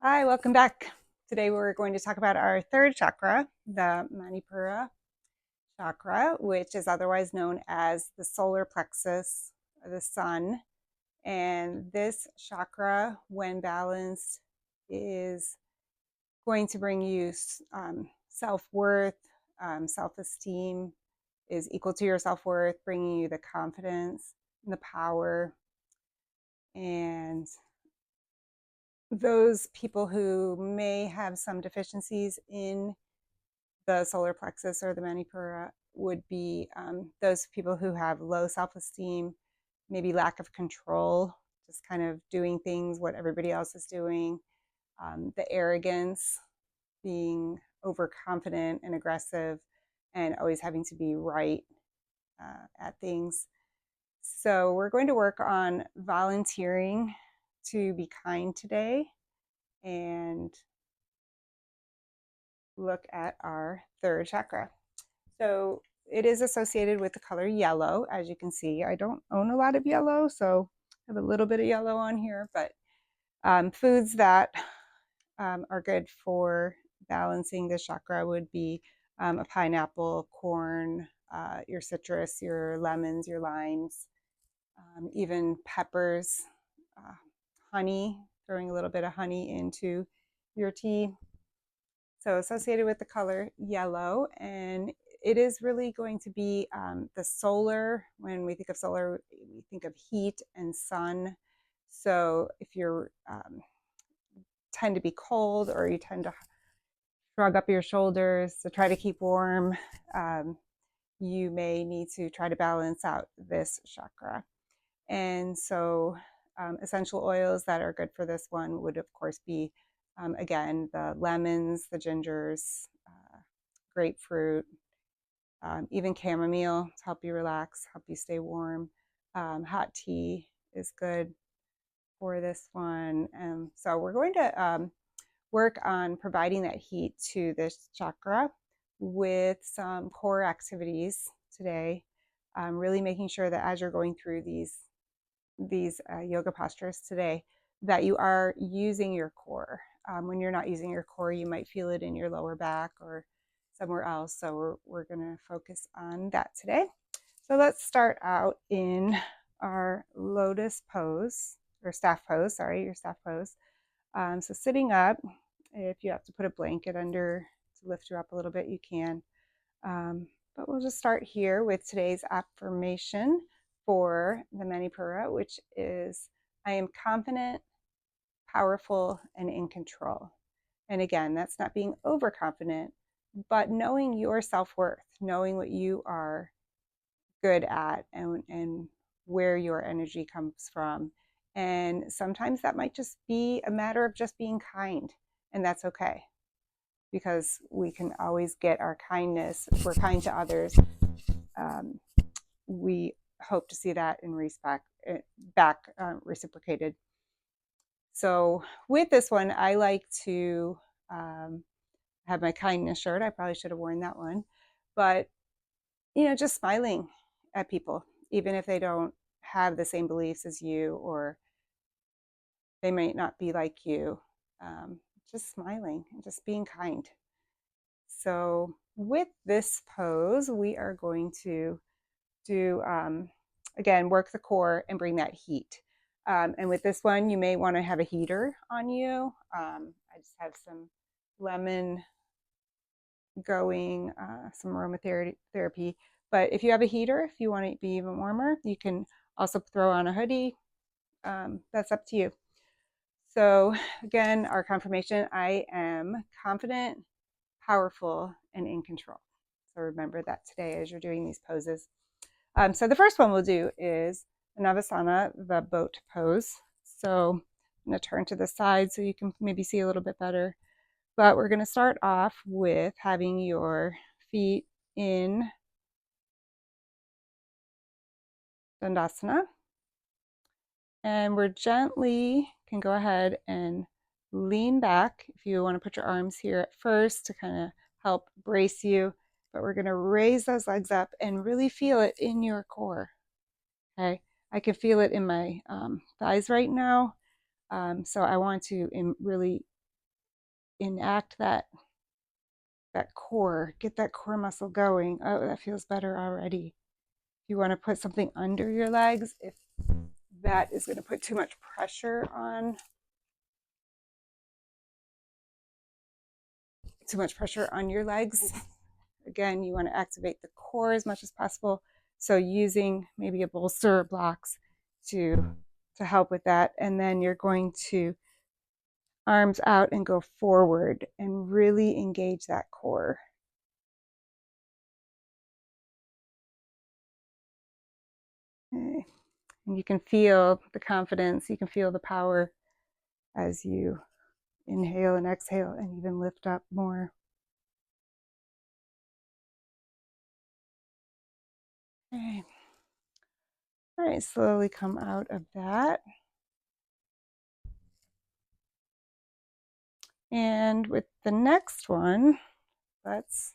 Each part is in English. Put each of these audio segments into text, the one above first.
Hi, welcome back. Today we're going to talk about our third chakra, the Manipura chakra, which is otherwise known as the solar plexus, or the sun. And this chakra, when balanced, is going to bring you self-worth, self-esteem is equal to your self-worth, bringing you the confidence and the power. And those people who may have some deficiencies in the solar plexus or the Manipura would be those people who have low self-esteem, maybe lack of control, just kind of doing things what everybody else is doing, the arrogance, being overconfident and aggressive, and always having to be right at things. So we're going to work on volunteering to be kind today and look at our third chakra. So it is associated with the color yellow, as you can see. I don't own a lot of yellow, so I have a little bit of yellow on here, but foods that are good for balancing the chakra would be a pineapple, corn, your citrus, your lemons, your limes, even peppers, uh, honey, throwing a little bit of honey into your tea. So associated with the color yellow, and it is really going to be the solar. When we think of solar, we think of heat and sun. So if you tend to be cold, or you tend to shrug up your shoulders to try to keep warm, you may need to try to balance out this chakra. And so essential oils that are good for this one would, of course, be, again, the lemons, the gingers, grapefruit, even chamomile to help you relax, help you stay warm. Hot tea is good for this one. So we're going to work on providing that heat to this chakra with some core activities today. Really making sure that as you're going through these yoga postures today, that you are using your core. When you're not using your core, you might feel it in your lower back or somewhere else. So we're going to focus on that today. So let's start out in our lotus pose, or staff pose, sorry, your staff pose. So sitting up, if you have to put a blanket under to lift you up a little bit, you can. But we'll just start here with today's affirmation for the Manipura, which is, I am confident, powerful, and in control. And again, that's not being overconfident, but knowing your self-worth, knowing what you are good at, and where your energy comes from. And sometimes that might just be a matter of just being kind, and that's okay, because we can always get our kindness. If we're kind to others, we hope to see that in respect back reciprocated. So with this one, I like to have my kindness shirt. I probably should have worn that one, but just smiling at people, even if they don't have the same beliefs as you, or they might not be like you. Just smiling and just being kind. So with this pose, we are going to do, again, work the core and bring that heat. And with this one, you may want to have a heater on you. I just have some lemon going, some aromatherapy. But if you have a heater, if you want to be even warmer, you can also throw on a hoodie. That's up to you. So again, our confirmation, I am confident, powerful, and in control. So remember that today as you're doing these poses. So the first one we'll do is Navasana, the boat pose. So I'm going to turn to the side so you can maybe see a little bit better. But we're going to start off with having your feet in Dandasana. And we're gently can go ahead and lean back if you want to put your arms here at first to kind of help brace you. But we're going to raise those legs up and really feel it in your core. Okay, I can feel it in my thighs right now. So I want to really enact that core, get that core muscle going. Oh, that feels better already. If you want to put something under your legs, if that is going to put too much pressure on your legs, again, you want to activate the core as much as possible. So using maybe a bolster or blocks to help with that. And then you're going to arms out and go forward and really engage that core. Okay. And you can feel the confidence, you can feel the power as you inhale and exhale and even lift up more. Okay. All right, slowly come out of that. And with the next one, let's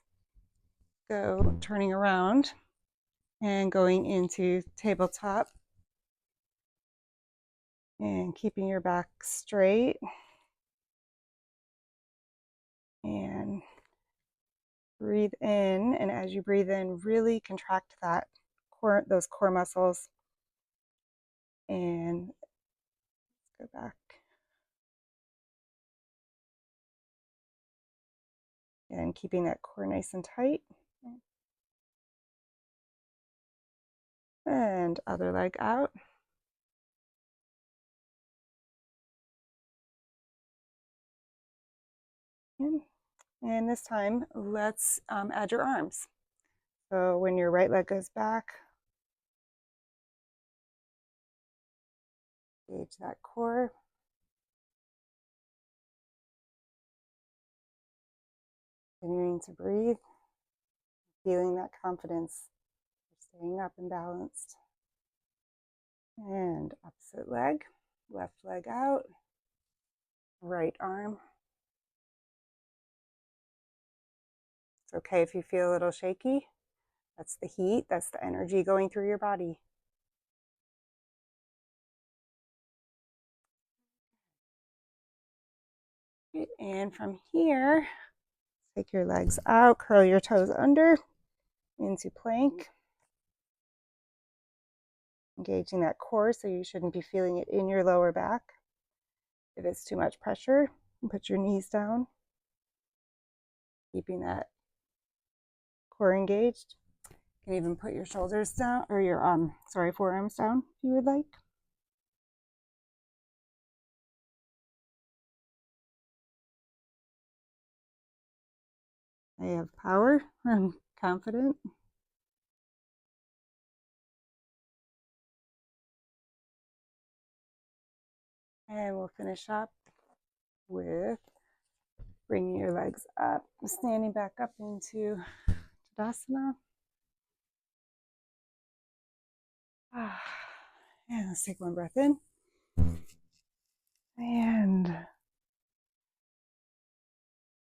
go turning around and going into tabletop and keeping your back straight. And breathe in, and as you breathe in, really contract that core, those core muscles. And let's go back. And keeping that core nice and tight. And other leg out. And this time, let's add your arms. So when your right leg goes back, engage that core. Continuing to breathe, feeling that confidence, staying up and balanced. And opposite leg, left leg out, right arm. It's okay if you feel a little shaky. That's the heat, that's the energy going through your body. And from here, take your legs out, curl your toes under into plank. Engaging that core, so you shouldn't be feeling it in your lower back. If it's too much pressure, put your knees down, keeping that core engaged. You can even put your shoulders down, or your forearms down if you would like. I have power. I'm confident. And we'll finish up with bringing your legs up, standing back up into Tadasana. And let's take one breath in. And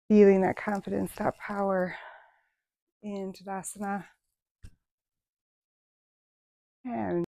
feeling that confidence, that power in Tadasana. And